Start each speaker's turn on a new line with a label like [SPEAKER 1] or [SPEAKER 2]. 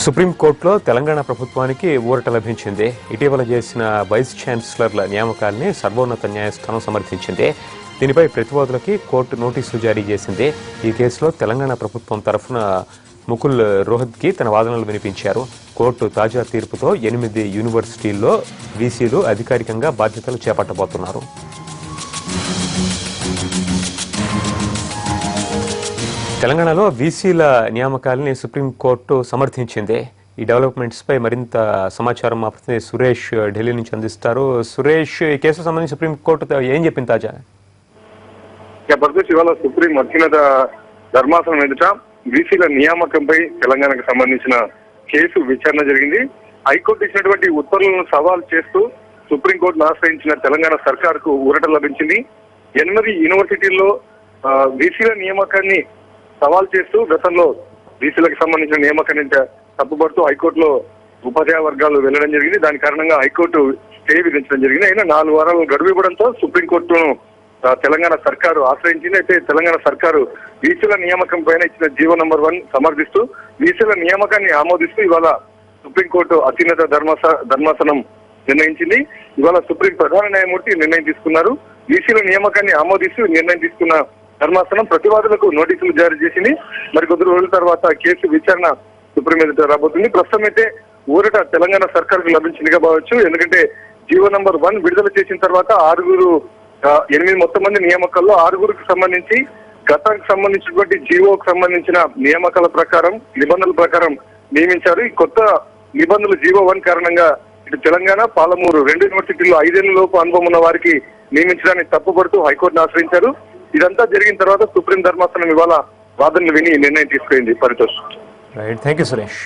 [SPEAKER 1] సుప్రీంకోర్టులో తెలంగాణ ప్రభుత్వానికి ఊరట లభించింది. ఇటీవల చేసిన వైస్ ఛాన్సలర్ల నియామకాల్ని సర్వోన్నత న్యాయస్థానం సమర్థించింది. దీనిపై ప్రతివాదులకి కోర్టు నోటీసులు జారీ చేసింది. ఈ కేసులో తెలంగాణ ప్రభుత్వం తరఫున ముకుల్ రోహత్గి తన వాదనలు వినిపించారు. కోర్టు తాజా తీర్పుతో 8 యూనివర్సిటీల్లో వీసీలు అధికారికంగా బాధ్యతలు చేపట్టబోతున్నారు. తెలంగాణలో వీసీల నియామకాలని సుప్రీంకోర్టు సమర్థించింది. ఈ డెవలప్మెంట్స్ పై మరింత సమాచారం మా ప్రతినిధి సురేష్ ఢిల్లీ నుంచి అందిస్తారు. సురేష్, ఈ కేసుకు సంబంధించి సుప్రీంకోర్టు ఏం చెప్పింది తాజా?
[SPEAKER 2] ఇవాళ సుప్రీం అత్యున్నత ధర్మాసనం ఎదుట వీసీల నియామకంపై తెలంగాణకు సంబంధించిన కేసు విచారణ జరిగింది. హైకోర్టు ఇచ్చినటువంటి ఉత్తర్వులను సవాల్ చేస్తూ సుప్రీంకోర్టును ఆశ్రయించిన తెలంగాణ సర్కార్కు ఊరట లభించింది. 8 యూనివర్సిటీల్లో వీసీల నియామకాన్ని సవాల్ చేస్తూ గతంలో బీసీలకు సంబంధించిన నియామకాన్ని తప్పుపడుతూ హైకోర్టులో ఉపాధ్యాయ వర్గాలు వెళ్లడం జరిగింది. దాని కారణంగా హైకోర్టు స్టే విధించడం జరిగింది. అయినా 4 వారాలు గడువు ఇవ్వడంతో సుప్రీంకోర్టును తెలంగాణ సర్కారు ఆశ్రయించింది. అయితే తెలంగాణ సర్కారు వీసీల నియామకం పైన ఇచ్చిన జీవో నంబర్ 1 సమర్థిస్తూ వీసీల నియామకాన్ని ఆమోదిస్తూ ఇవాళ సుప్రీంకోర్టు అత్యున్నత ధర్మాసనం నిర్ణయించింది. ఇవాళ సుప్రీం ప్రధాన న్యాయమూర్తి నిర్ణయం తీసుకున్నారు. వీసీల నియామకాన్ని ఆమోదిస్తూ నిర్ణయం తీసుకున్న ధర్మాసనం ప్రతివాదులకు నోటీసులు జారీ చేసింది. మరి కొద్ది రోజుల తర్వాత కేసు విచారణ సుప్రీం ఎదుట రాబోతుంది. ప్రస్తుతం అయితే ఊరట తెలంగాణ సర్కార్కు లభించిందిగా భావచ్చు. ఎందుకంటే జీవో నంబర్ 1 విడుదల చేసిన తర్వాత 8 మొత్తం మంది నియామకాల్లో 6కు సంబంధించి గతానికి సంబంధించినటువంటి జీవోకు సంబంధించిన నియామకాల ప్రకారం నిబంధనల ప్రకారం నియమించారు. ఈ కొత్త నిబంధనలు జీవో 1 కారణంగా ఇటు తెలంగాణ, పాలమూరు 2 యూనివర్సిటీల్లో 5 ఏళ్ల లోపు అనుభవం ఉన్న వారికి నియమించడానికి తప్పుపడుతూ హైకోర్టును ఆశ్రయించారు. ఇదంతా జరిగిన తర్వాత సుప్రీం ధర్మాసనం ఇవాళ వాదనలు విని నిర్ణయం తీసుకుంది. Paritosh.
[SPEAKER 1] Right, thank you Suresh.